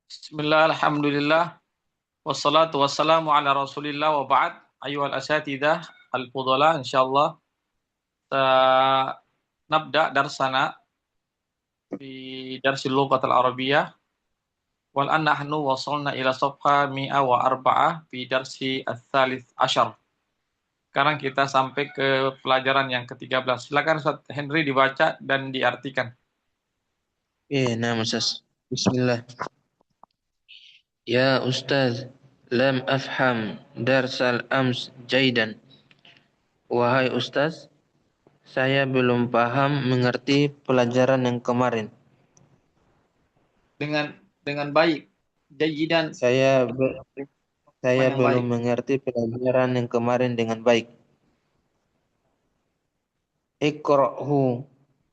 Bismillah, alhamdulillah, wassalatu wassalamu ala rasulillah wa ba'd. Ayuhal asatidah al-fudala, insyaallah nabda darsana fi darsil lughat al-arabiyyah wal an nahnu wasalna ila safha mi'a wa arba'ah fi darsi ats-tsalits asyar. Sekarang kita sampai ke pelajaran yang ke-13. Silakan Ustaz Henry dibaca dan diartikan. Nah, Ustaz. Bismillah. Ya Ustaz, lam afham darsal ams jaidan. Wahai Ustaz, saya belum paham mengerti pelajaran yang kemarin. Dengan baik. Jayidan, Saya be- saya yang belum baik. mengerti pelajaran yang kemarin dengan baik. Iqra'hu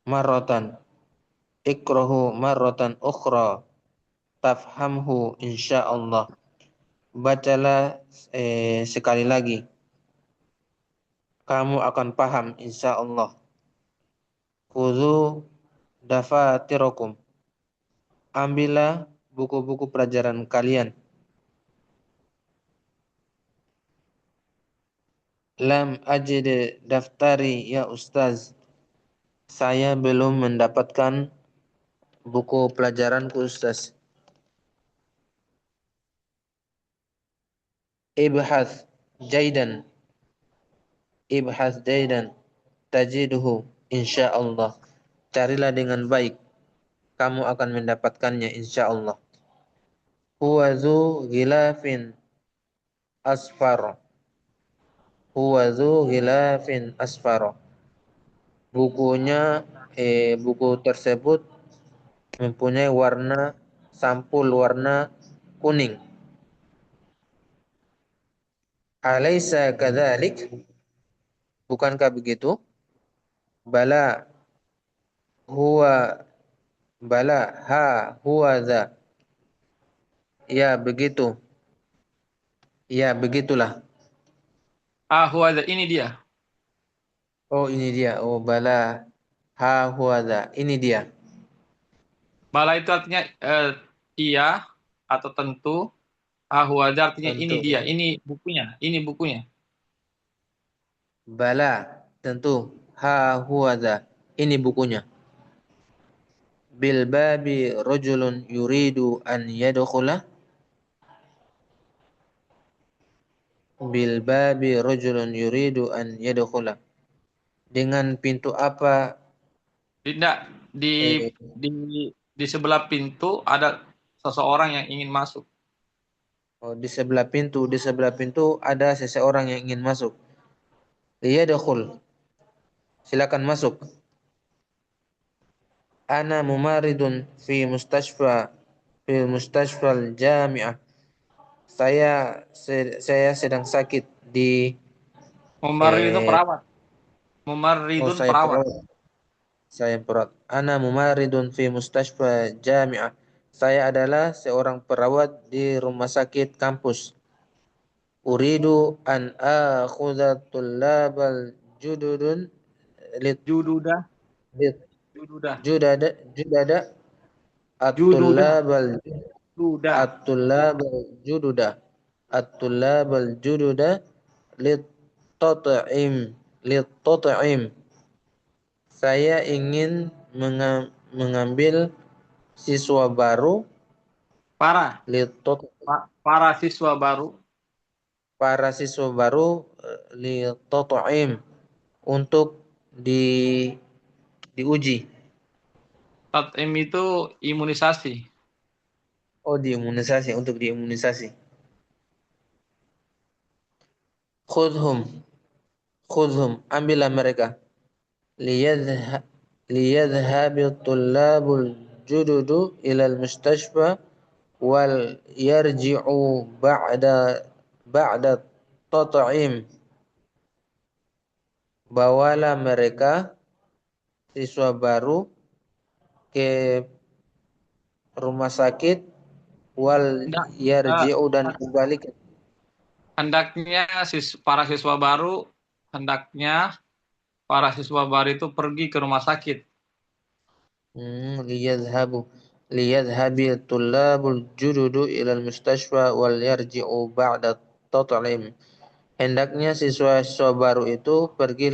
marratan. Iqra'hu marratan ukhra. Tafhamhu insyaallah. Bacalah sekali lagi. Kamu akan paham insyaallah. Khudhu dafatirakum. Ambillah buku-buku pelajaran kalian. Lam ajid daftari ya Ustaz. Saya belum mendapatkan buku pelajaranku Ustaz. Ibhas jaidan. Ibhas jaidan. Tajiduhu insyaallah. Carilah dengan baik. Kamu akan mendapatkannya insyaallah. Huwa zu ghilafin asfar. Huwa zu ghilafin asfar. Bukunya buku tersebut mempunyai warna sampul warna kuning. Alaysa kadzalik? Bukankah begitu? Bala huwa bala ha huwa za. Ya begitu. Ya begitulah. Ini dia. Oh ini dia. Oh bala ha huwa za. Ini dia. Bala itu artinya iya atau tentu. Ahwada artinya ini Tentu. dia, ini bukunya, ini bukunya. Bala tentu. Ha huwa za. Ini bukunya. Bil babi rajulun yuridu an yadkhula. Bil babi rajulun yuridu an yadkhula. Dengan pintu apa Tidak di eh, di di sebelah pintu ada seseorang yang ingin masuk. oh, di sebelah pintu ada seseorang yang ingin masuk. Liyadkhul. Silakan masuk. Ana mumaridun fi mustashfal jami'ah. Saya sedang sakit di Mumarrid itu eh perawat. oh Mumarridun saya perawat. perawat. Saya perawat. Ana mumaridun fi mustashfa jami'ah. Saya adalah seorang perawat di rumah sakit kampus. Uridu an akhudha tullabal jududun lit Jududah, lit jududah, judada jududah, at-tullabal judah. at-tullabal jududa at-tullabal jududa lit tat'im lit tat'im. Saya ingin mengambil siswa baru Para lit para siswa baru. para siswa baru lit untuk di diuji. Tat'im itu imunisasi. Oh, diimunisasi untuk diimunisasi. Khudhum, khudhum, ambillah mereka. Liyadha liyadhhabi tullabul jududu ilal mustashfa wal yarji'u ba'da tat'im. Bawalah mereka siswa baru ke rumah sakit wal Hendak, eh, yarji'u dan kembali ke hendaknya para siswa baru hendaknya para siswa baru itu pergi ke rumah sakit. liyadhhabu. liyadhhabi tullabul jududu ilal mustashfa wal yarji'u ba'da tat'lim. Hendaknya siswa-siswa baru itu pergi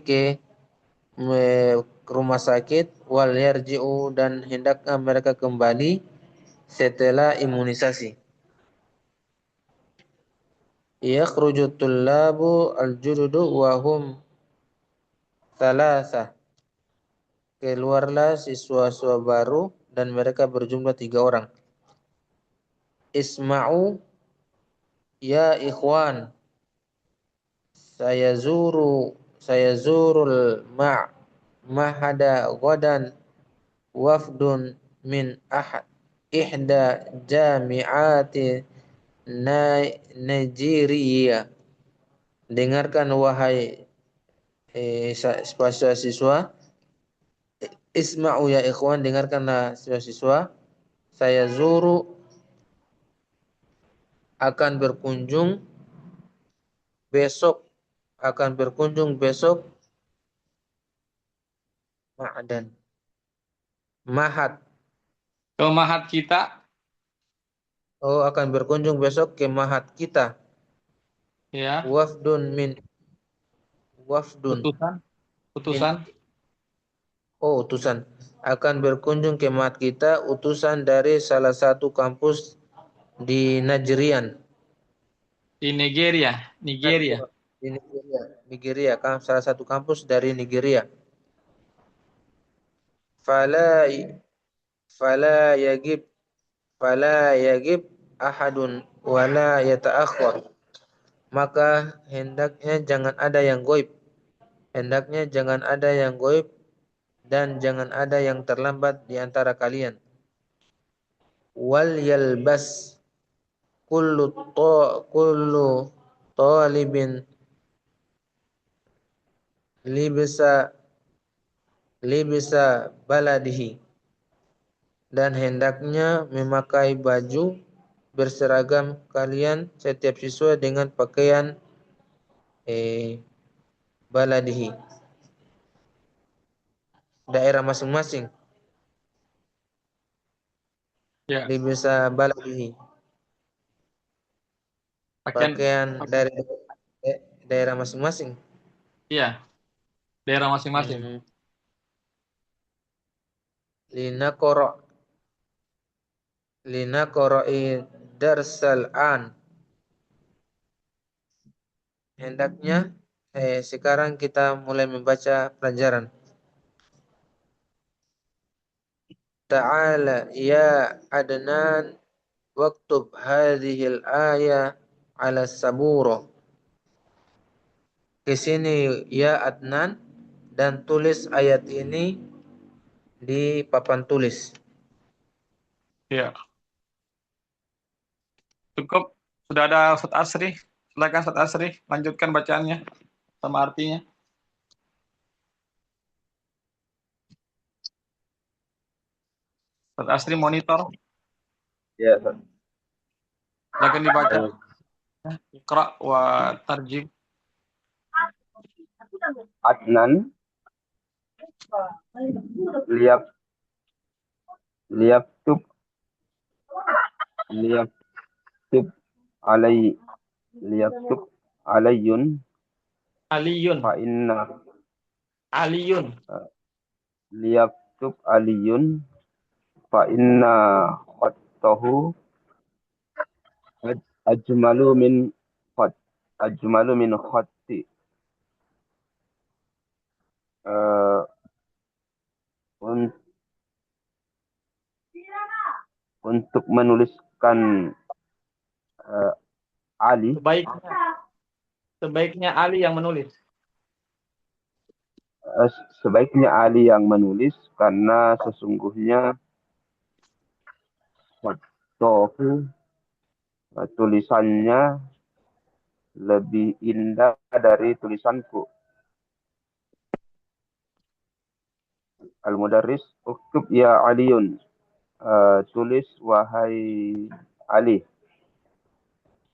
ke rumah sakit wal yarji'u dan hendaknya mereka kembali setelah imunisasi. Yakhruju tullabu al-jududu wa hum thalathah. Keluarlah siswa-siswa baru dan mereka berjumlah 3 orang. Isma'u ya ikhwan, saya zurul mahada ghadan wafdun min ihda jami'ati Nigeria. Dengarkan wahai siswa-siswa, isma'u ya ikhwan, dengarkanlah siswa-siswa, saya akan berkunjung besok Ma'dan Mahat. Kemahat kita, Akan berkunjung besok ke Mahat kita. ya, Wafdun min wafdun utusan, min utusan. utusan akan berkunjung ke Mahat kita, utusan dari salah satu kampus di Najrian. Di Nigeria. Di Nigeria, kan salah satu kampus dari Nigeria. Fala fala yagib fala yagib ahadun wala yata'akhkhar. Maka hendaknya jangan ada yang goib. Hendaknya jangan ada yang goib dan jangan ada yang terlambat di antara kalian. Wal yalbas kullu talibin libsa libsa baladihi. Dan hendaknya memakai baju berseragam kalian setiap siswa dengan pakaian baladihi, daerah masing-masing. Ya, Libsa baladihi, pakaian dari daerah masing-masing. iya, daerah masing-masing. Hmm. Linaqra'i darsal an. Hendaknya sekarang kita mulai membaca pelajaran. Ta'ala ya Adnan waktub hadhil ayah ala saburo. Ke sini ya Adnan dan tulis ayat ini di papan tulis. Ya, cukup. Sudah ada Ustaz Asri. Silakan Ustaz Asri, lanjutkan bacaannya sama artinya. Ustaz Asri monitor, Ya, silakan dibaca. Iqra wa tarjim. Adnan liap liap tub liap tub alai liap tub alayun Aliyun. fa inna Aliyun. liap tub aliyun fa inna khattahu ajmalu min khatti uh, untuk menuliskan Ali Sebaiknya Ali yang menulis. Sebaiknya Ali yang menulis karena sesungguhnya khattahu tulisannya lebih indah dari tulisanku. Al-Mudarris, uktub ya Aliun. Tulis wahai Ali.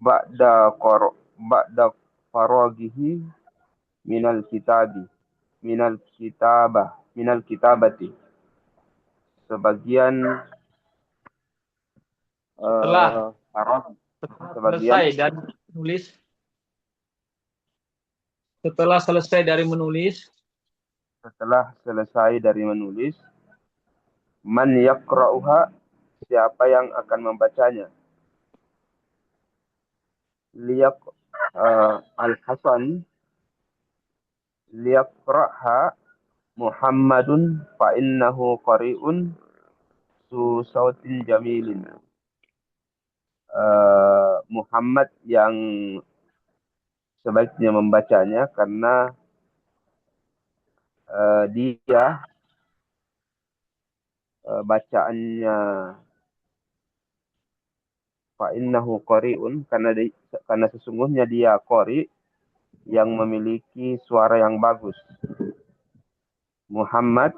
Ba'da faragihi minal kitabati. sebagian Setelah haram, setelah sebagian selesai dari menulis, setelah selesai dari menulis, man yaqra'uha, siapa yang akan membacanya. Liyak Al-Hasan liyaqra'ha Muhammadun fa innahu qari'un su sautin jamilin. Muhammad yang sebaiknya membacanya karena dia bacaannya fa innahu qari'un, karena sesungguhnya dia qari yang memiliki suara yang bagus. Muhammad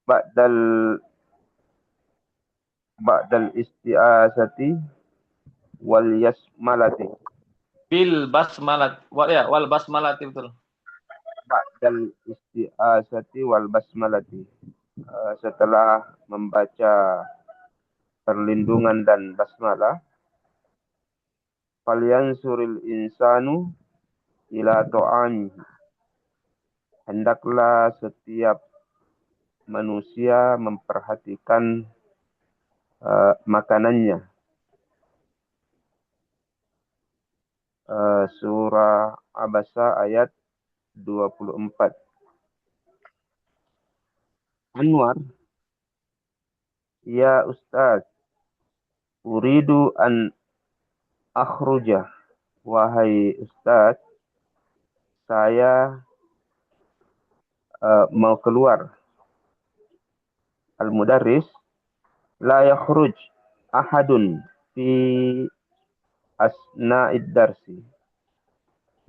ba'dal ba'dal isti'azati wal yasmalati. wal basmalati, betul. Ba'dal isti'azati wal basmalati. Setelah membaca perlindungan dan basmalah, falyansuril insanu ila ta'amihi, hendaklah setiap manusia memperhatikan makanannya. Surah Abasa ayat 24. Anwar, ya Ustaz, uridu an akhruja. Wahai Ustaz, saya mau keluar. Al-mudarris, la yakhruj ahadun fi asna'id darsi.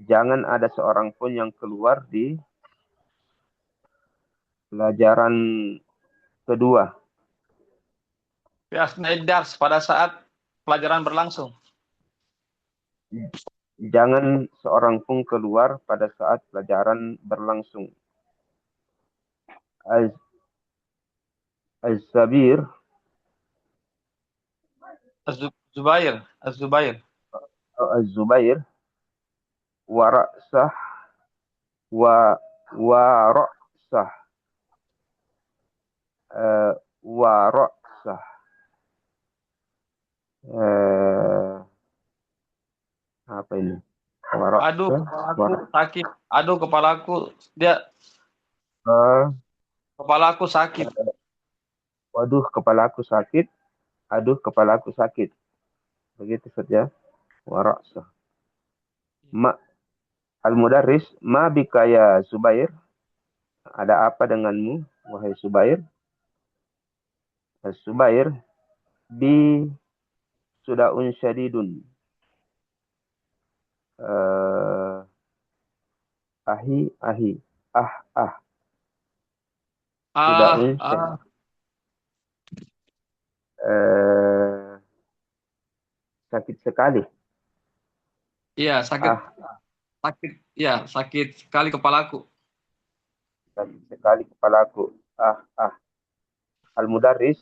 Jangan ada seorang pun yang keluar di pelajaran kedua. Fi asna'id dars, pada saat pelajaran berlangsung. Jangan seorang pun keluar pada saat pelajaran berlangsung. Az-Zabir, Az-Zubair. Az-Zubair, wa ra'sah wa ra'sah wa ra'sah apa ini? Wa Aduh, ra'sah kepalaku sakit. Aduh, kepalaku kepalaku sakit. waduh kepalaku sakit. Aduh kepalaku sakit. Begitu saja. Wa ra'sah. Al-mudarris, ma bika ya Zubair? Ada apa denganmu, wahai Zubair? Zubair, bi sudaun syadidun. Ahi. Ah. Sudaun syadid. Sakit sekali. Iya, sakit. Sakit. Iya, sakit sekali kepalaku. Sakit sekali kepalaku. Ah. Al-mudarris,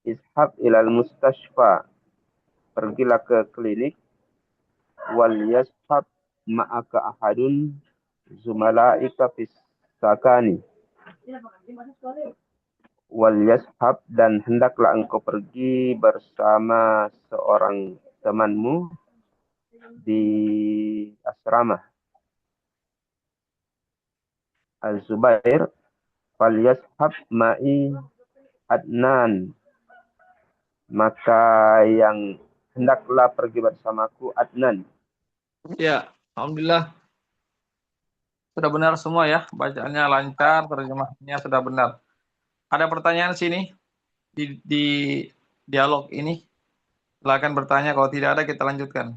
ishab ilal mustashfa. Pergilah ke klinik. Wal yashab ma'aka ahadun zumalaika fis sakani. Wal yashab, dan hendaklah engkau pergi bersama seorang temanmu di asrama. Az-Zubair, fal yashab ma'i Adnan, maka yang hendaklah pergi bersamaku Adnan. Ya, alhamdulillah sudah benar semua ya, bacaannya lancar, terjemahnya sudah benar. Ada pertanyaan sini di dialog ini? Silakan bertanya, kalau tidak ada kita lanjutkan.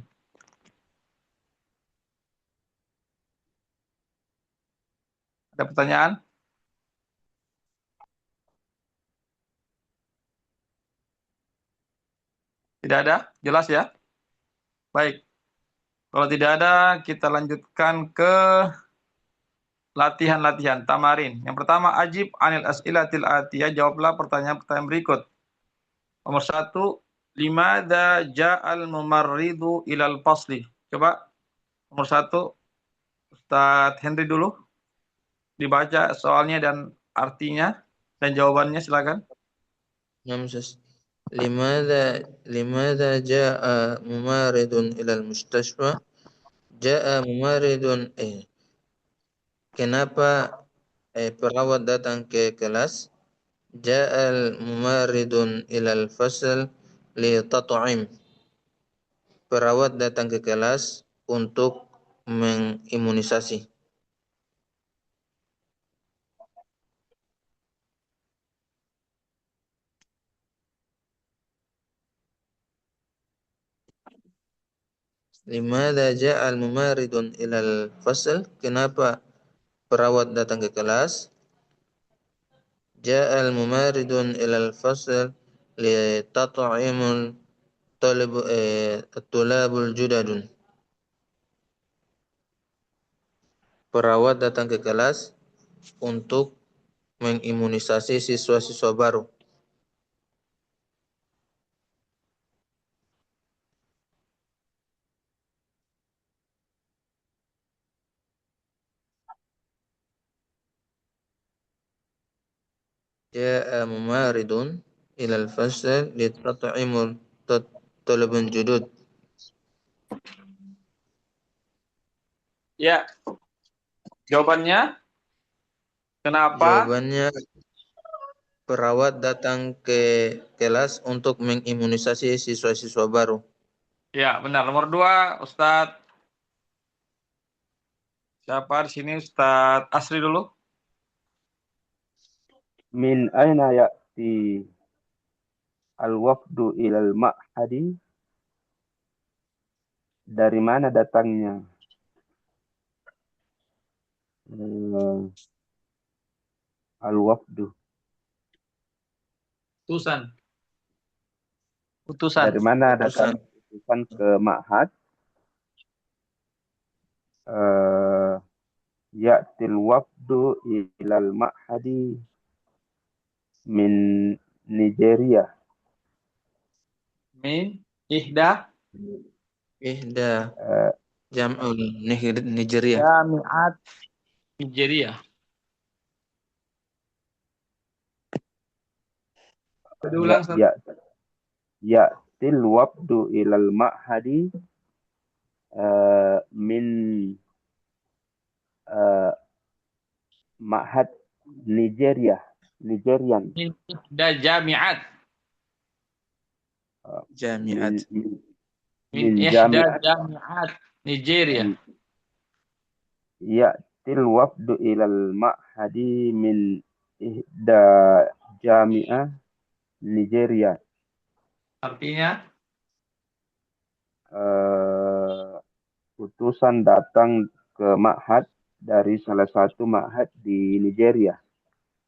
Ada pertanyaan? Tidak ada? Jelas ya? Baik. Kalau tidak ada, kita lanjutkan ke latihan-latihan, tamarin. Yang pertama, ajib anil as'ilatil atiyah, jawablah pertanyaan-pertanyaan berikut. Nomor 1, limadza ja'al mumarridu ilal fasli. Coba nomor 1, Ustadz Henry dulu dibaca soalnya dan artinya dan jawabannya, silakan. Nam Ustaz. Limadza jaa mumaridun ilal mustashfa? Jaa mumaridun kenapa perawat datang ke kelas? Ja'al mumaridun ilal fasal li tat'im. Perawat datang ke kelas untuk mengimunisasi. Limadza ja'al mumaridun ilal fasal? Kenapa perawat datang ke kelas? Ja'al mumaridun ilal fasal li tat'imul tulabul judadun. Perawat datang ke kelas untuk mengimunisasi siswa-siswa baru. Ja'a mumaridun ilal fasal li tat'imul tulabul judud. Ya, jawabannya kenapa? Jawabannya, perawat datang ke kelas untuk mengimunisasi siswa-siswa baru. Ya, benar. Nomor 2, Ustadz siapa di sini? Ustadz Asri dulu. Min aina ya'ti al-wafdu ilal ma'hadi? Dari mana datangnya al-wafdu? Utusan. Dari mana datang utusan ke ma'had? Ya'til wafdu ilal ma'hadi min Nigeria. Min ihda Ihda Eh, jam'ul Nigeria. jami'at Nigeria. Tadi ulang, Ustaz. Ya'til wafdu ilal ma'hadi min ma'had Nigerian. Min ihda jami'at. Jami'at. Min Min ihda jami'at. jami'at Nigeria. Ya'til wafdu ilal ma'hadi min ihda jami'ah Nigeria. Artinya Utusan datang ke ma'had dari salah satu ma'had di Nigeria.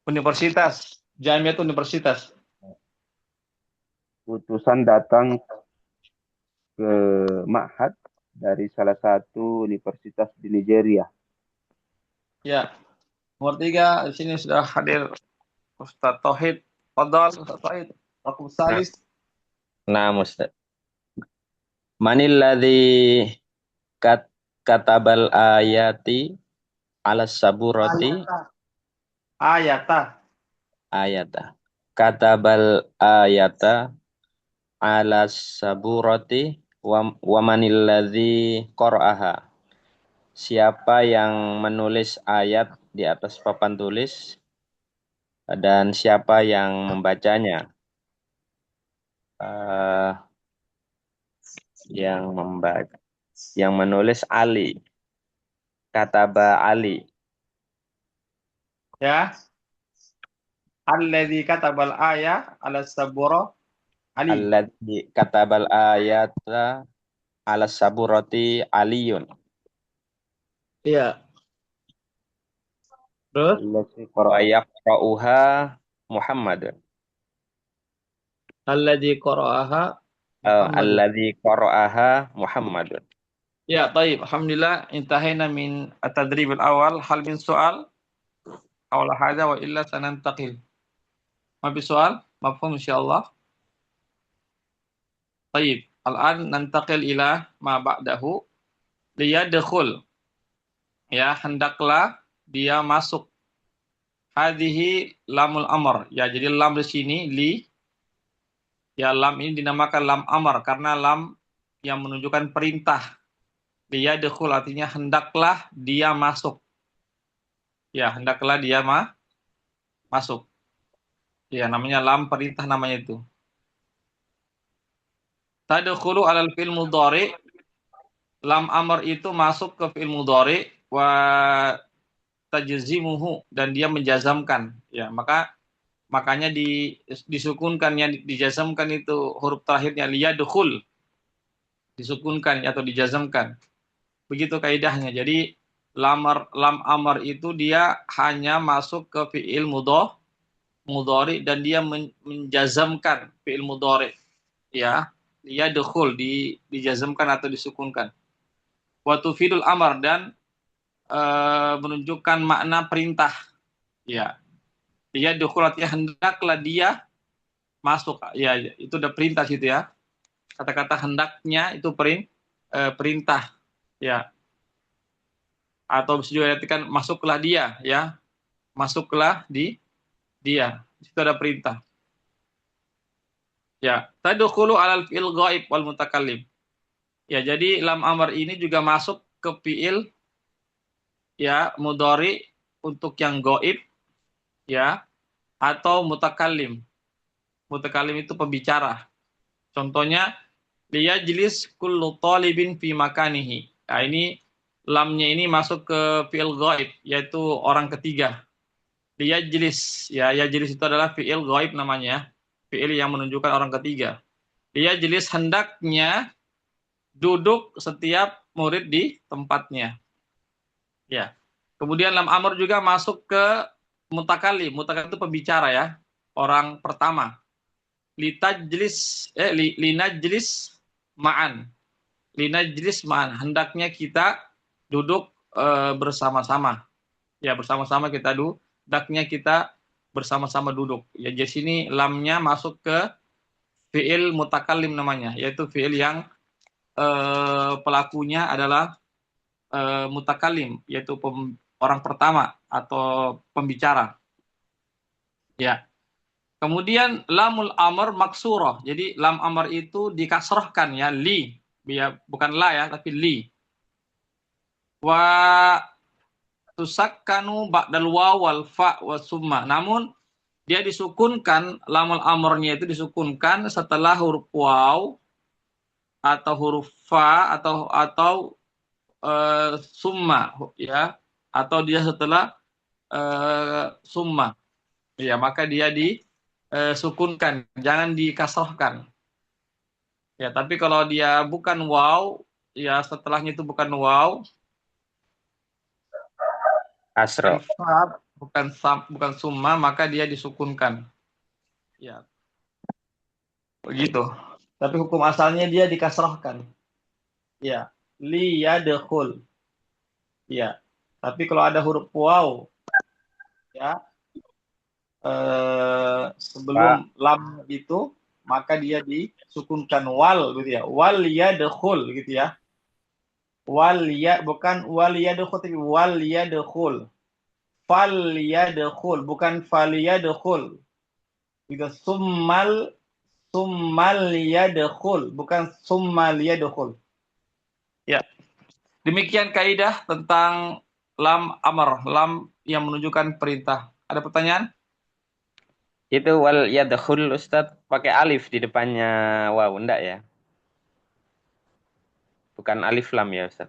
universitas. Jamiat universitas. Utusan datang ke ma'had dari salah satu universitas di Nigeria. Ya. Nomor 3, di sini sudah hadir Ustaz Tauhid. Fadal Ustaz Tauhid. Raqam salis. Nah, Ustaz. Manil ladzi katabal ayati ala saburati Ayata. katabal ayata ala saburati wa manil ladzi qara'aha. Siapa yang menulis ayat di atas papan tulis dan siapa yang membacanya? Yang menulis Ali. Kataba Ali. Ya. Alladzi katabal ayah ala sabura Ali. Alladzi katabal ayata ala saburati Aliyun. Iya. Terus? Wa yaqra'uha Muhammadun. Alladzi qara'aha Alladzi qara'aha Muhammadun. Ya, baik. Alhamdulillah intahayna min at-tadrib al-awal. Hal min soal? haula hadza wa illa sanantaqil. Ma fi soal? Mafhum insyaallah. Baik, al-an nantaqil ila ma ba'dahu liyadkhul. Ya, hendaklah dia masuk. Hadhihi lamul amr. Ya, jadi lam di sini li. Ya, lam ini dinamakan lam amr karena lam yang menunjukkan perintah. Liyadkhul artinya hendaklah dia masuk. Ya, hendaklah dia masuk. Ya, namanya lam perintah namanya itu. Tadkhulu alal fi'il mudhari. Lam amr itu masuk ke fi'il mudhari wa tajzimuhu dan dia menjazamkan. Ya, makanya disukunkan, yang dijazamkan itu huruf terakhirnya liyadkhul. Disukunkan atau dijazamkan. Begitu kaidahnya. Jadi lam amr itu dia hanya masuk ke fi'il mudhari dan dia menjazamkan fi'il mudhari. Ya, liyadkhul dijazamkan atau disukunkan. Wa tufidul amr dan menunjukkan makna perintah. Ya. Dia dukhul artinya hendaklah dia masuk. Ya, itu udah perintah situ ya. Kata-kata hendaknya itu perintah. Ya. Atau bisa juga diartikan masuklah dia ya. Masuklah dia. Itu ada perintah. Ya, tadkhulu alal fi'il ghaib wal mutakallim. Ya, jadi lam amr ini juga masuk ke fi'il ya mudhari untuk yang gaib ya atau mutakallim. Mutakallim itu pembicara. Contohnya liyajlis kullu talibin fi makanihi. Nah, ini lamnya ini masuk ke fi'il gaib yaitu orang ketiga. Liyajlis ya, yajlis itu adalah fi'il gaib namanya. Fi'il yang menunjukkan orang ketiga. Liyajlis hendaknya duduk setiap murid di tempatnya. Ya. Kemudian lam amr juga masuk ke mutakallim. Mutakallim itu pembicara ya, orang pertama. Linajlis ma'an. Linajlis ma'an. Hendaknya kita duduk bersama-sama. Ya, bersama-sama kita hendaknya kita bersama-sama duduk. Ya, di sini lamnya masuk ke fi'il mutakallim namanya, yaitu fi'il yang pelakunya adalah mutakallim, yaitu orang pertama atau pembicara. Ya. Kemudian lamul amr maksurah. Jadi lam amr itu dikasrahkan ya, li. Ya, bukan la ya, tapi li. Wa tusakkanu ba'dal waw wal fa wa summa. Namun dia disukunkan, lamul amrnya itu disukunkan setelah huruf waw atau huruf fa atau summa ya, atau dia setelah summa ya, maka dia disukunkan, jangan dikasrahkan ya. Tapi kalau dia bukan waw ya, setelahnya itu bukan waw, Asro. bukan summa, maka dia disukunkan ya, begitu. Tapi hukum asalnya dia dikasrahkan ya, liyadkhul ya. Tapi kalau ada huruf waw ya sebelum lam itu, maka dia disukunkan wal gitu ya, wal yadkhul gitu ya. Wal ya, bukan wal yadkhul, tapi wal yadkhul. Fal yadkhul, bukan fal yadkhul. Gitu. Summal yadkhul, bukan summal yadkhul. Ya. Demikian kaidah tentang lam amr, lam yang menunjukkan perintah. Ada pertanyaan? Itu wal yadkhul Ustaz pakai alif di depannya waw, enggak ya? Bukan alif lam ya Ustaz?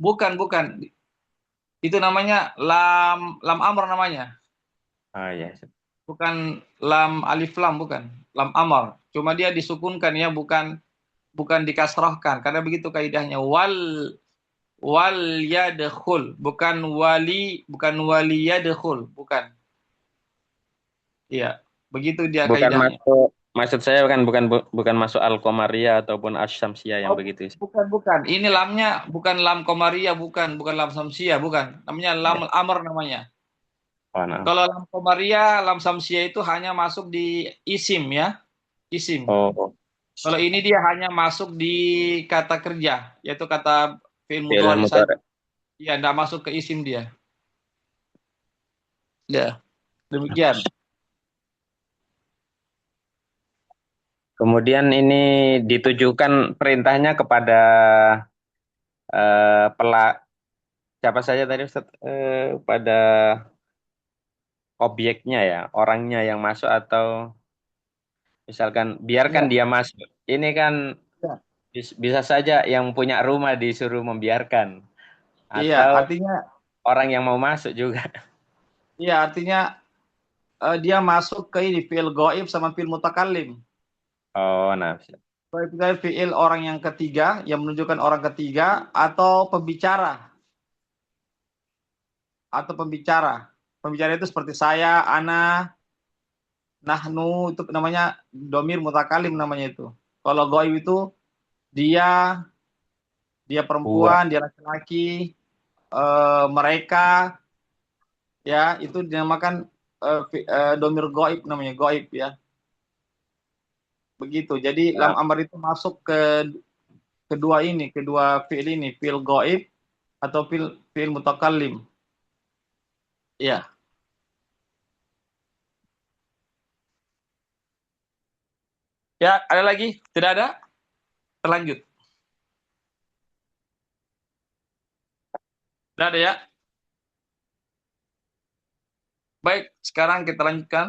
Bukan. Itu namanya lam amr namanya. Oh ya. Bukan lam alif lam, bukan. Lam amr. Cuma dia disukunkan ya, bukan dikasrahkan. Karena begitu kaidahnya, wal yadkhul, bukan wali yadkhul, bukan. Iya, begitu dia kaidahnya. Maksud saya bukan masuk al-Qamariyah ataupun asy-Syamsiyah yang Oh, begitu. bukan. Ini lamnya bukan lam komaria, bukan lam samsia, bukan. Namanya lam Ya. amr namanya. Oh, nah. Kalau lam komaria, lam samsia itu hanya masuk di isim ya, isim. Oh, Kalau ini dia hanya masuk di kata kerja, yaitu kata fi'il fi'il mudhari saja. mudhari'. Ya, enggak masuk ke isim dia. Ya, demikian. Kemudian ini ditujukan perintahnya kepada siapa saja tadi Ustaz? Pada objeknya ya, orangnya yang masuk atau misalkan biarkan Ya, dia masuk. Ini kan ya. bisa saja yang punya rumah disuruh membiarkan Iya, atau artinya orang yang mau masuk juga. artinya dia masuk ke ini fi'il ghaib sama fi'il mutakallim. Oh, nah. Baik itu fi'il orang yang ketiga yang menunjukkan orang ketiga atau pembicara. Pembicara itu seperti saya, ana, nahnu itu namanya domir mutakalim namanya itu. Kalau goib itu dia, dia Huwa. perempuan, dia laki-laki, mereka, ya itu dinamakan domir goib namanya goib ya. Begitu. Jadi lam Nah, amar itu masuk ke kedua fi'il ini, fi'il goib atau fi'il mutakalim. Ya. Ya, ada lagi? Tidak ada? Terlanjut. Tidak ada ya? Baik, sekarang kita lanjutkan.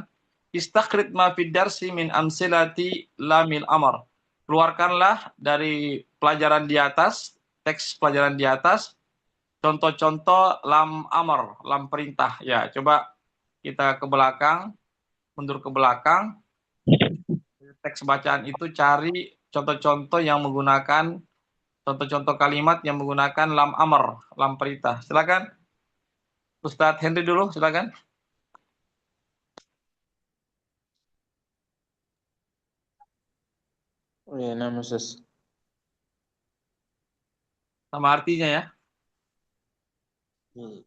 Istakhrij ma fid darsi min amsilati lamil amr. Keluarkanlah dari pelajaran di atas, teks pelajaran di atas, contoh-contoh lam amr, lam perintah. Ya, coba kita ke belakang, mundur ke belakang, teks bacaan itu cari contoh-contoh yang menggunakan contoh-contoh kalimat yang menggunakan lam amr, lam perintah. Silakan. Ustadz Henry dulu, silakan. Oh ya, nama Ustaz. Sama artinya ya. Hmm.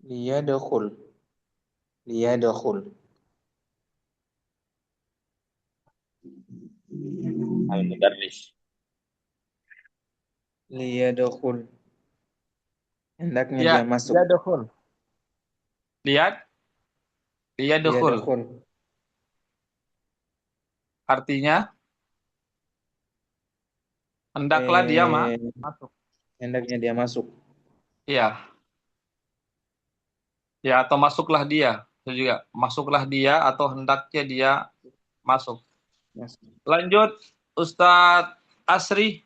Liyadkhul. Liyadkhul. al-mudarris. Liyadkhul. Hendaknya Ya, dia masuk. dia dohul. Lihat, dia dohul. Liyadkhul. Artinya, hendaklah dia Eh, masuk. hendaknya dia masuk. Iya, ya atau masuklah dia. Itu juga masuklah dia atau hendaknya dia masuk. Masuk. Lanjut, Ustadz Asri.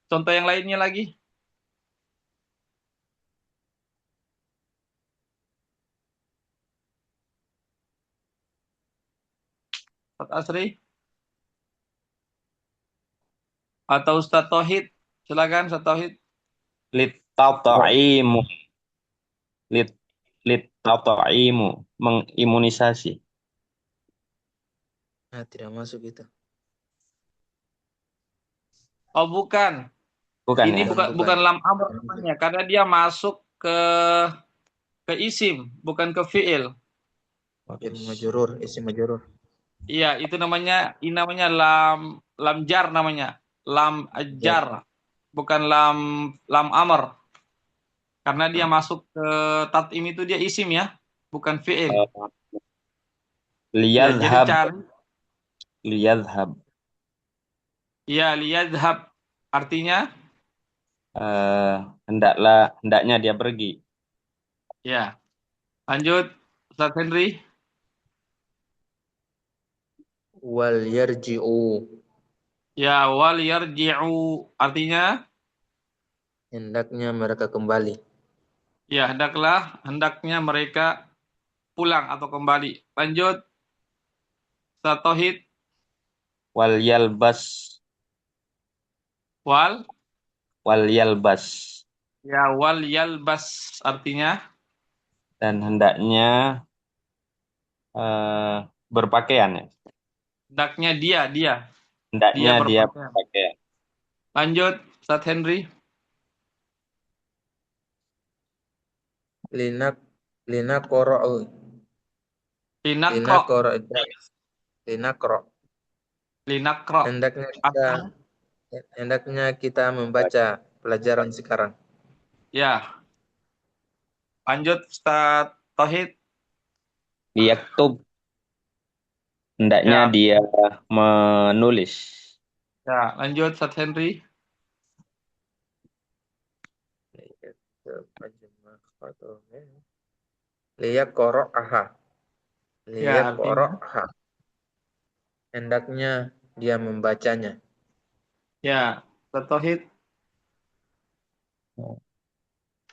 Contoh yang lainnya lagi. Ustadz Asri atau Ustadz Tauhid. Silakan Ustadz Tauhid. Litataimu. Lit litataimu. Mengimunisasi. Ah, tidak masuk itu. Oh bukan, Bukan ini ya? Bukan, bukan bukan. bukan lam amr Bukan itu. namanya, karena dia masuk ke isim, bukan ke fiil. Oke. Majurur, isim majurur. Iya, ini namanya lam lam jar namanya. Lam Jar. jar, bukan lam lam amr. Karena dia masuk ke tatim itu dia isim ya, bukan fiil. Uh, Ya, jadi liyadhhab. cari Liyadhhab. ya liyadhhab. Artinya Eh, hendaknya dia pergi. ya. Lanjut Ustaz Henry. Wal yarji'u. Ya wal yarji'u. Artinya Hendaknya mereka kembali. ya hendaknya mereka pulang atau kembali. Lanjut Ustaz Tauhid. Wal yalbas. Wal Wal yalbas. Ya, wal yalbas artinya dan hendaknya berpakaian ya. hendaknya dia Hendaknya dia berpakaian. berpakaian. Lanjut, Ustaz Henry. Linak linakoro Linakro, linakoro linakro. linakro. Hendaknya kita Artinya, hendaknya kita membaca pelajaran sekarang. ya. Lanjut, Ustaz Tauhid. Liyaktub, hendaknya Ya, dia menulis. ya. Lanjut, Ustaz Henry. Liyaqra'aha. Ya, artinya. Liyaqra'aha. Hendaknya dia membacanya. Ya, Ustaz Tauhid.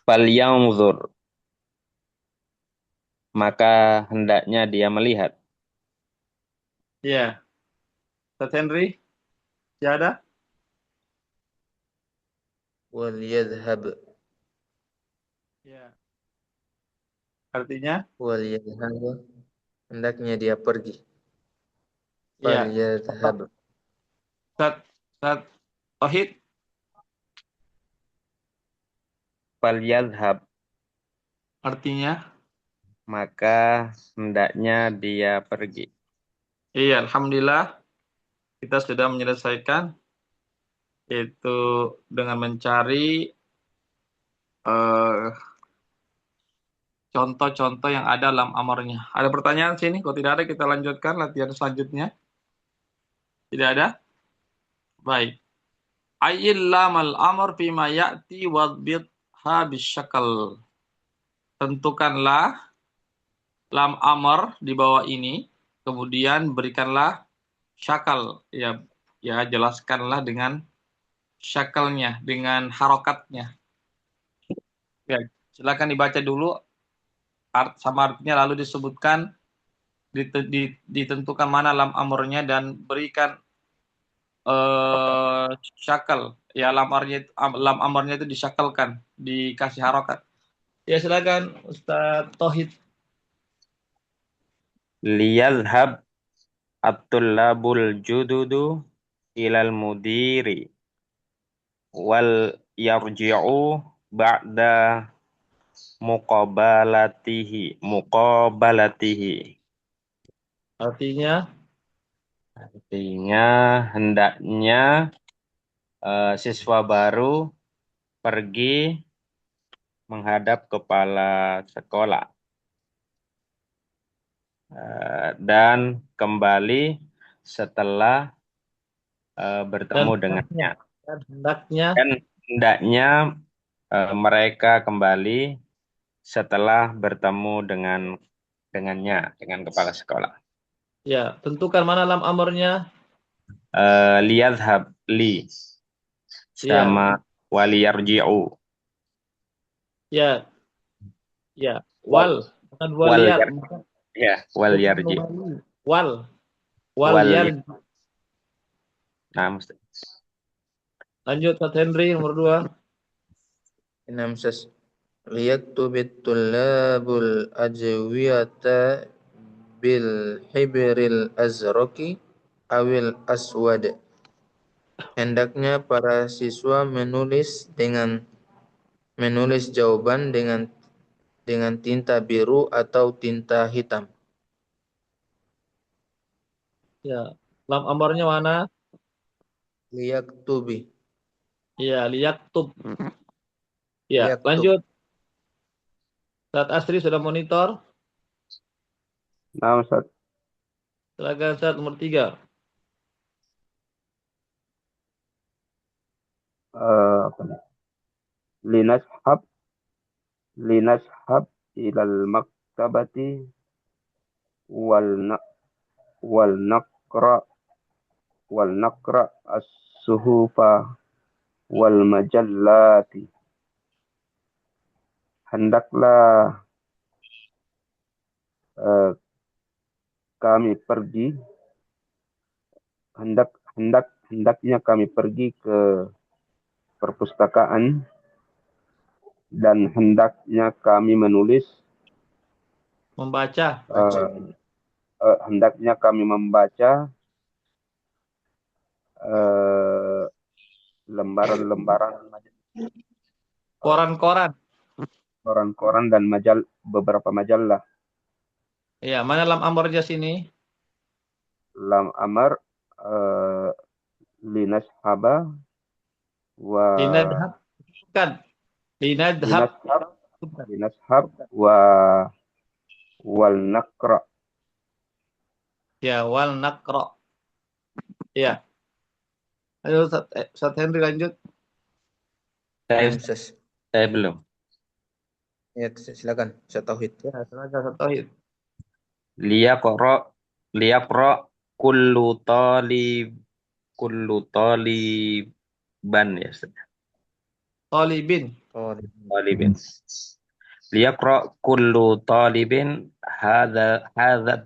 Falyanzur, maka hendaknya dia melihat. Ya, Ustaz Henry. Ya ada? Wal yadhhab. Ya. Artinya? Wal yadhhab. Hendaknya dia pergi. Fal Ya. yadhhab. Ustaz Tauhid. Falyadhhab, Artinya? maka hendaknya dia pergi. Iya, Alhamdulillah. Kita sudah menyelesaikan yaitu dengan mencari eh, contoh-contoh yang ada dalam amarnya. Ada pertanyaan sini? Kalau tidak ada, kita lanjutkan latihan selanjutnya. Tidak ada? Baik. Ayyil lamal amr fima ya'ti wadbitha bisyakal. Tentukanlah lam amr di bawah ini, kemudian berikanlah syakal. Ya, jelaskanlah dengan syakalnya, dengan harokatnya. Ya, silakan dibaca dulu sama artinya, lalu disebutkan ditentukan mana lam amrnya dan berikan syakal. Ya, lam amrnya itu disyakalkan, dikasih harokat. Ya, silakan Ustaz Tauhid. Liyadhhab at-tullabul jududu ilal mudiri wal yarji'u ba'da muqabalatihi. Artinya, Artinya hendaknya siswa baru pergi menghadap kepala sekolah dan kembali setelah dan bertemu dengannya. hendaknya, Dan hendaknya mereka kembali setelah bertemu dengan kepala sekolah. ya, tentukan mana lam amrnya. Liyadhhab li Ya, sama waliyarji'u. ya, ya. Wal Wal, bukan wal waliyar, yar ya wal bukan yarji. wali. Wal Wal yar. nah mesti. Lanjut Ustaz Henry nomor 2. Enam ses. Liyaktubit tullabul ajwiyata bil hibril azraqi awil aswad. Hendaknya para siswa menulis jawaban dengan tinta biru atau tinta hitam. Ya, lam amrnya mana? Liyaktubi. Ya, liyaktub. Ya, Liyaktub. lanjut. Ustaz Asri sudah monitor. Nah, Ustaz, Silakan Ustaz nomor 3. apa nih? Linashab linashab ilal maktabati wal na, wal naqra as-suhufa wal majallati. Hendaklah eh, kami pergi hendaknya kami pergi ke perpustakaan dan hendaknya kami menulis Membaca. hendaknya kami membaca lembaran-lembaran Koran-koran. koran-koran dan beberapa majalah. Ya, mana lam amrnya sini? Lam amar linashaba wa Linadhab. Bukan. Linadhab. linashab Bukan. linashab wa wal nakra. Ya, wal nakro. Ya. Ayo, Ustaz Henry lanjut. Saya, Ustaz. saya belum. Ya, silakan. Ustaz Tauhid. Ya, silakan Ustaz Tauhid. Liyaqra kullu taliban ya Ustaz. Talibin. Oh, Talibin. Liyaqra kullu talibin hadza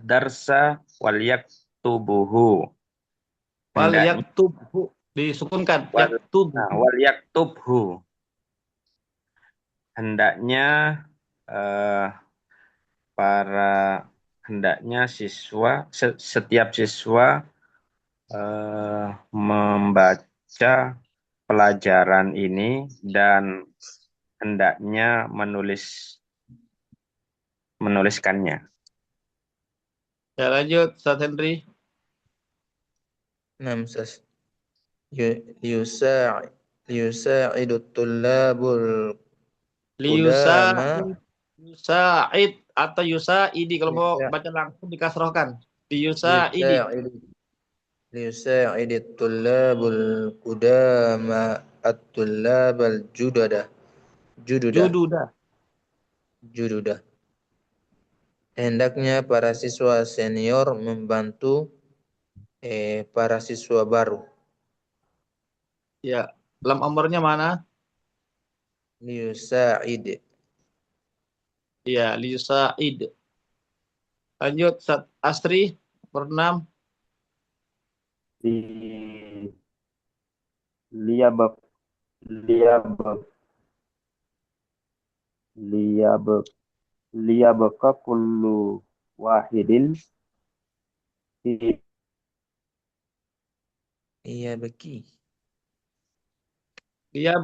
darsa wal yaktubuhu. Wal Hendaknya yaktubhu. Disukunkan. wal Yaktubhu. yaktubhu. Hendaknya eh, hendaknya setiap siswa membaca pelajaran ini dan hendaknya menuliskannya. Ya, lanjut Ustaz Henry. Nah, Ustaz. Liyusa'idu tullabul qudama Yusa'id atau yusa'idi kalau mau baca langsung dikasrohkan. Yusa'idi. liyusa'idi tullabul qudama at-tullabal jududa. Jududa. Hendaknya para siswa senior membantu para siswa baru. Ya, lam amrnya mana? Liyusa'id. Ya, liyusa'id. Lanjut Ustaz Astri bernam. liyabak liyabak liyabak liyabaka kullu wahidin fi Iya beki. Liya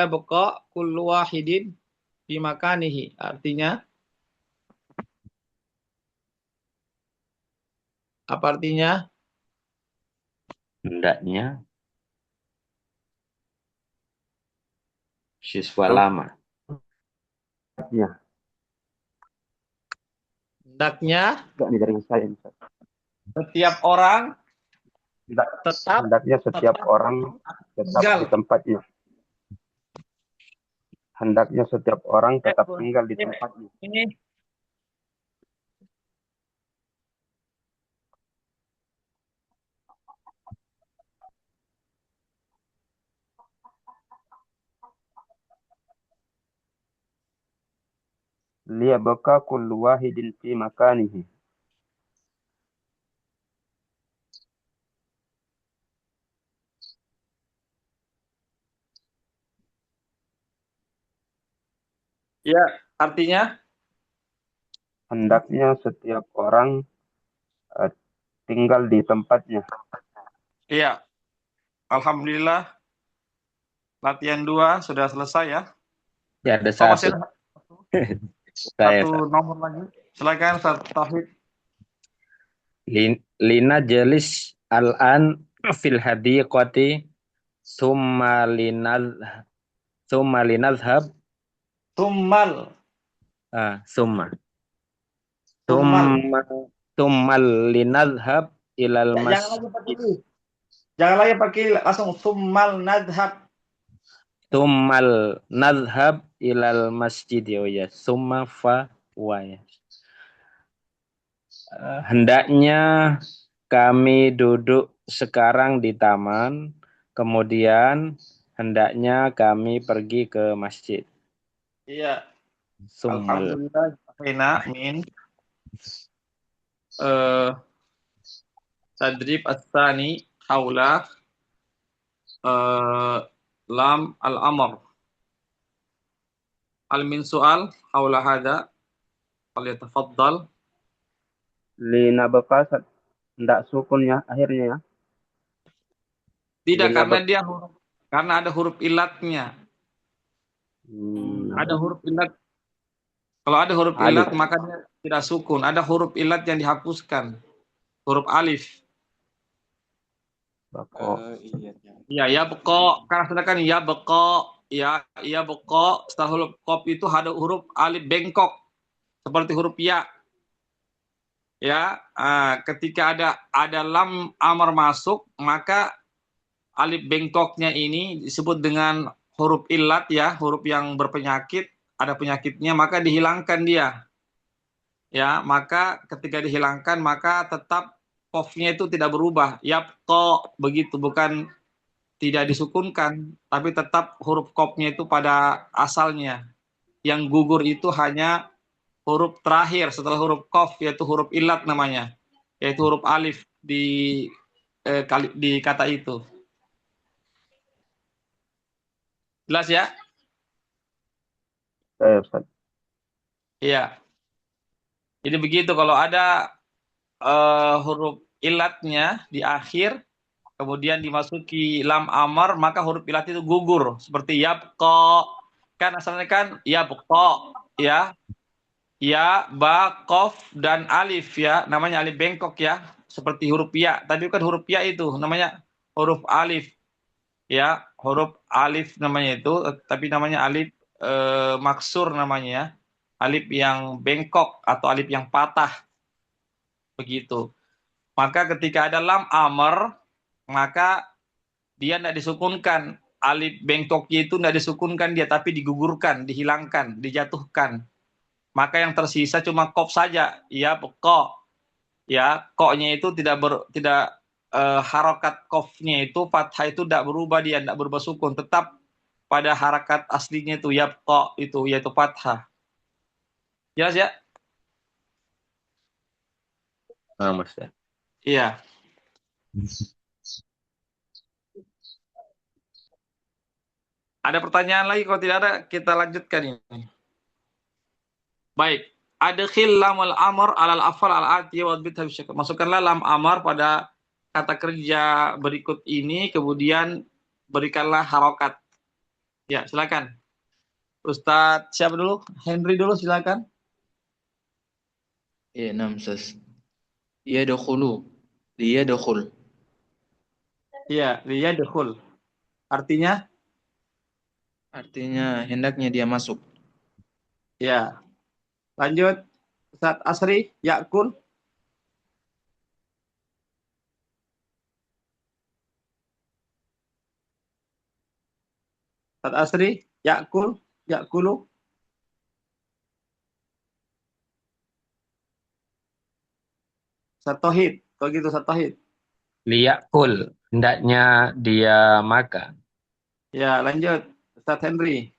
beko kullu wahidin di makanihi. Artinya apa artinya? Hendaknya siswa lama. Hendaknya enggak nih dari saya. setiap orang tetap Hendaknya setiap orang tetap tinggal. di tempatnya. Hendaknya setiap orang tetap tinggal di tempatnya. Ini Liyabqa kullu wahidin fi makanihi. ya artinya Hendaknya setiap orang tinggal di tempatnya. iya. Alhamdulillah latihan 2 sudah selesai ya. Ya ada Oh, masih satu. ada Saya satu nomor lagi. Silakan Ustaz Tauhid. Lina jelis al-an fil hadiqati summa linadhhab Tumal. summa Tumal. summa linadhhab ilal Jangan lagi pakai masjid ini. Jangan lagi pakai langsung tumal nadhab. summal nadhhab ilal masjid ya summa fa wa ya. Hendaknya kami duduk sekarang di taman, kemudian hendaknya kami pergi ke masjid. Iya. Summal. Alhamdulillah Hina min tadrib as-sani haula lam al-amr. Al min soal haula hada. Falyatafaddal. Lina bekas ndak sukun ya akhirnya ya. Tidak, Lina karena bek karena ada huruf ilatnya. Ada apa? huruf ilat. Kalau ada huruf Alif. ilat maka dia tidak sukun. Ada huruf ilat yang dihapuskan. Huruf alif. Bako. Ya, ya beko. Karena sedangkan ya beko. Ya beko. Setelah huruf kop itu ada huruf alif bengkok. Seperti huruf ya. Ya, ketika ada lam amar masuk, maka alif bengkoknya ini disebut dengan huruf ilat ya, huruf yang berpenyakit, ada penyakitnya, maka dihilangkan dia. Ya, maka ketika dihilangkan maka tetap qafnya itu tidak berubah. Yabqa begitu, bukan tidak disukunkan, tapi tetap huruf qafnya itu pada asalnya. Yang gugur itu hanya huruf terakhir setelah huruf qaf, yaitu huruf ilat namanya, yaitu huruf alif di kata itu. Jelas ya? Saya Ustaz. Iya. Jadi begitu, kalau ada huruf ilatnya di akhir, kemudian dimasuki lam amar, maka huruf ilat itu gugur. Seperti yabqa, kan asalnya kan yabqa, ya. Ya, ba, kof, dan alif ya. Namanya alif bengkok ya. Seperti huruf ya. Tapi bukan huruf ya itu. Namanya huruf alif. Ya, huruf alif namanya itu. Tapi namanya alif maksur namanya ya. Alif yang bengkok atau alif yang patah. Begitu. Maka ketika ada lam amr, maka dia tidak disukunkan. Alif bengkoknya itu tidak disukunkan dia, tapi digugurkan, dihilangkan, dijatuhkan. Maka yang tersisa cuma kop saja. Ya, kok. Ya, koknya itu tidak harokat kofnya itu, fathah itu tidak berubah, dia tidak berubah sukun. Tetap pada harakat aslinya itu, ya kok itu, yaitu fathah. Jelas ya? Mas ya. Iya. Ada pertanyaan lagi? Kalau tidak ada, kita lanjutkan ini. Baik. Adkhil lamul amr alal afal al-ati wa bidha bisyakl. Masukkanlah lam amar pada kata kerja berikut ini, kemudian berikanlah harokat. Ya, silakan. Ustadz siapa dulu? Henry dulu, silakan. Ya, namsas. Yadkhulu. Liyadkhul. Iya, dia dekhul. Artinya, Artinya hendaknya dia masuk. ya. Lanjut. Ustadz Asri, yakul. Ustadz Asri, yakul, yakulu. Ustadz Tauhid, kalau gitu Ustadz Tauhid. Liyakul, hendaknya dia makan. Ya, lanjut. Ustadz Henry.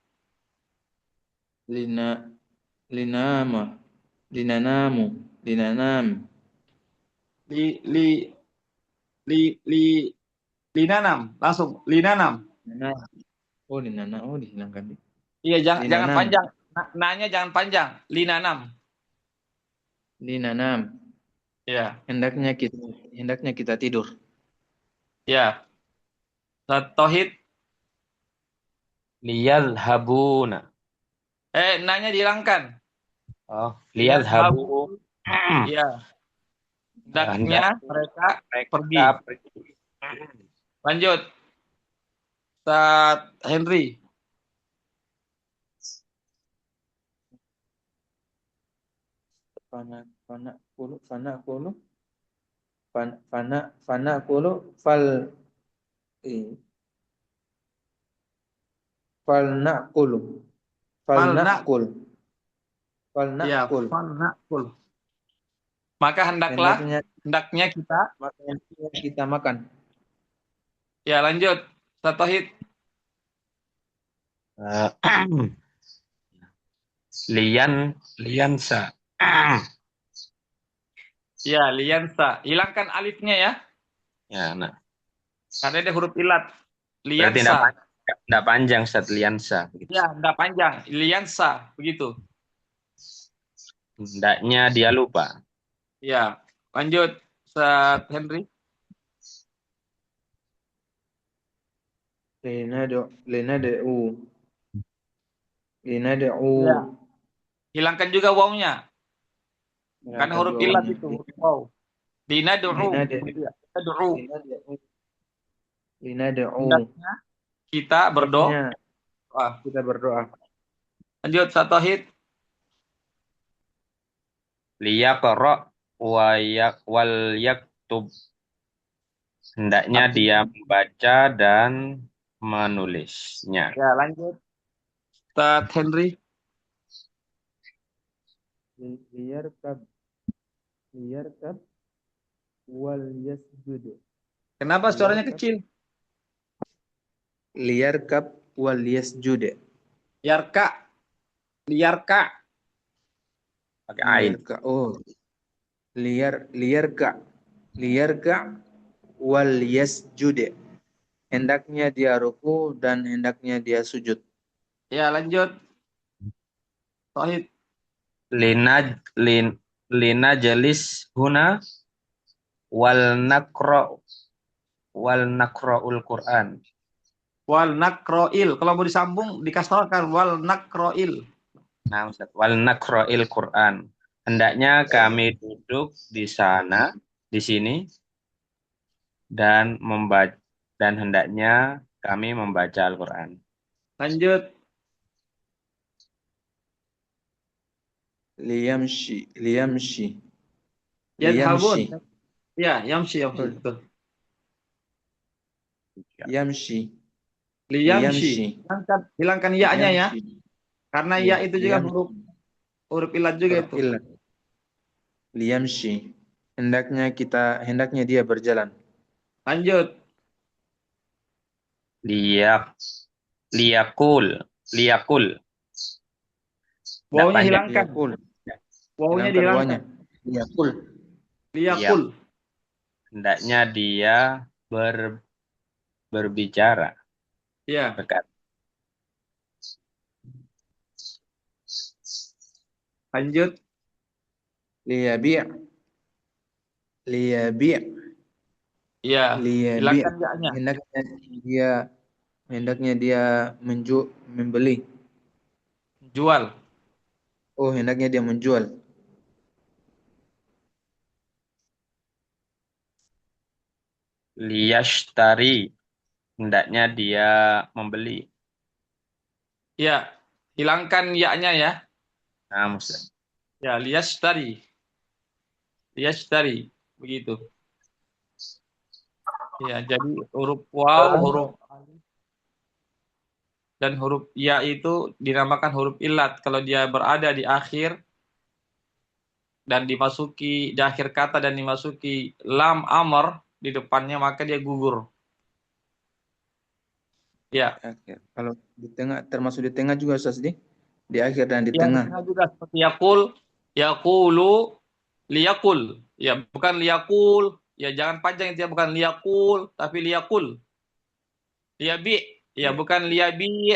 Lina linama. Linanamu. Linanam. Li, li, li, linanam. Langsung, linanam. Linana. Oh, linana. Oh, dihilangkan. Iya, jangan Linanam. panjang. Nanya jangan panjang. Linanam. Linanam. Ya, Hendaknya kita tidur. ya. Ustadz Tauhid. Liyadhabuna. Nanya dihilangkan. Oh, Liyadhabu. liyadhabu. Iya. Hendaknya mereka pergi. pergi. Lanjut. Ustadz Henry. Fana kulu fal nakul Ya, falnakul. Maka hendaknya kita. kita makan. Ya, lanjut. Ustadz Tauhid. Liansa. Ya, liansa. Hilangkan alifnya ya. Ya, nah. Karena dia huruf ilat. Berarti tidak Liansa. Enggak panjang Ustaz, liansa begitu. Ya, enggak panjang. Liansa, begitu. Hendaknya dia lupa. Ya, lanjut Ustaz Henry. linad'u Ya. linad'u Hilangkan juga wawnya. Karena hilangkan huruf dua ilat wawnya. itu. Wow. Linad'u. Linad'u Begitu ya. Linad'u. linad'u linad'u Hendaknya kita berdoa. hendaknya kita berdoa. Lanjut Ustaz Tauhid. Liyaqra wal yaktub. Hendaknya dia Artinya. membaca dan menulisnya. Ya, lanjut Ustaz Henry. Liyarkab liyarkab wal yasjud. Kenapa suaranya Liyarkab kecil? liyarkab wal yasjud. Yarka. Liarka. Pakai ain. Liyarka oh liyarka liyarka wal yasjud. Hendaknya dia ruku dan hendaknya dia sujud. Ya, lanjut Tauhid. Lina jelis huna wal nakro ul Quran. Wal nakroil. Kalau mau disambung dikasarkan wal nakroil. Nah, Ustaz, wal nakroil Quran. Hendaknya kami duduk di sana, di sini, dan hendaknya kami membaca Al-Quran. Lanjut. Liyamshi liyamshi Yadhabun. liyamshi Ya, yamshi. Betul. yamshi Liyamshi. Hilangkan ya-nya ya. liyamshi Karena Iya, ya itu juga liyamshi. huruf ilat juga Huruf itu. ilat. Liyamshi. Hendaknya dia berjalan. Lanjut. Liyakul. Wawunya panjang. hilangkan. Liyakul. Wawunya Hilangkan wawunya. dihilangkan. Liyakul. Liyakul. Hendaknya dia berbicara. Ya. Berkata. Lanjut. Liyabi'. Ya. Liyabi'. Hilangkan ya-nya. Hendaknya dia membeli. Jual. Oh, hendaknya dia menjual. Liyashtari. Hendaknya dia membeli. Ya. Hilangkan ya-nya ya. Nah, Ustaz. Ya, liyashtari. Liyashtari. Begitu. Ya, jadi huruf waw, huruf alif, dan huruf ya itu dinamakan huruf ilat kalau dia berada di akhir dan dimasuki di akhir kata dan dimasuki lam amr di depannya, maka dia gugur. Ya. Kalau di tengah, termasuk di tengah juga Ustaz di akhir dan di Ya, tengah. di tengah juga seperti yakul, yakulu, liyakul. Ya, bukan liyakul. Ya, jangan panjang itu ya, bukan liyakul, tapi liyakul. Liyabi, ya bukan liyabi.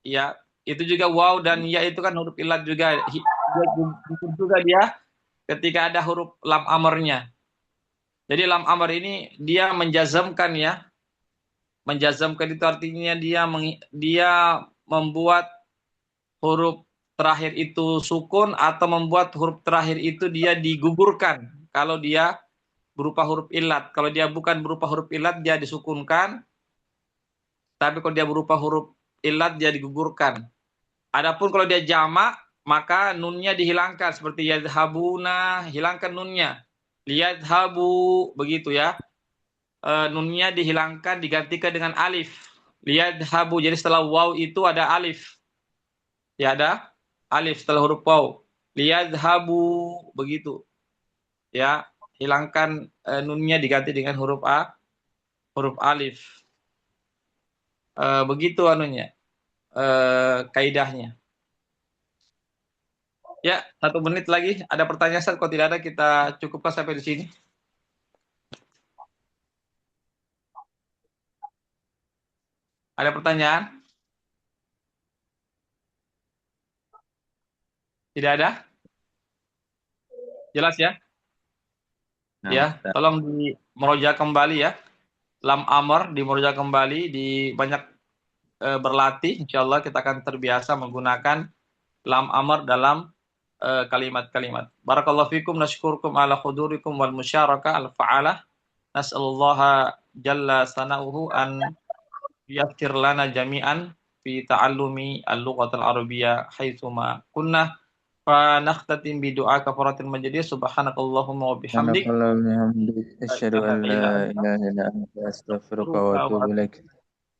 Ya, itu juga waw dan ya itu kan huruf ilat juga. Dia gugur juga dia ketika ada huruf lam amarnya. Jadi lam amar ini dia menjazamkan ya. Menjazamkan itu artinya dia membuat huruf terakhir itu sukun atau membuat huruf terakhir itu dia digugurkan. Kalau dia berupa huruf ilat. Kalau dia bukan berupa huruf ilat dia disukunkan. Tapi kalau dia berupa huruf ilat dia digugurkan. Adapun kalau dia jamak maka nunnya dihilangkan seperti yadhabuna, hilangkan nunnya. Liyadhabu, begitu ya. Nunnya dihilangkan digantikan dengan alif. Liyadhabu, jadi setelah waw itu ada alif. Ya, ada alif setelah huruf waw. Liyadhabu, begitu. Ya, hilangkan nunnya diganti dengan huruf a, huruf alif. Begitu anunya. Kaidahnya. Ya, 1 menit lagi. Ada pertanyaan, Ustaz? Kalau tidak ada, kita cukupkan sampai di sini. Ada pertanyaan? Tidak ada? Jelas ya? Nah, Ya, Ustaz. tolong di meroja kembali ya. Lam amr di meroja kembali, di banyak berlatih. Insyaallah kita akan terbiasa menggunakan lam amr dalam kalimat-kalimat. Barakallahu fikum, nashkurukum ala khudurikum wal musyarakah al fa'alah. Nas'alullaha jalla sana'uhu an yassir lana jami'an fi ta'allumi al-lughatal arabiyyah haitsuma kunna. Fa nakhtatim bi du'a kafaratil majlis. Subhanakallahumma wa bihamdik. Subhanallah bihamdik asyhadu an la ilaha illa anta astaghfiruka wa atubu ilaik.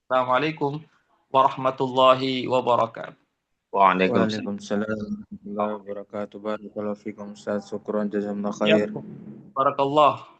Assalamualaikum warahmatullahi wabarakatuh. Waalaikumsalam. Waalaikumsalam warahmatullahi wabarakatuh. Barakallahu fikum Ustaz. Syukran jazakumullah khair. Barakallah.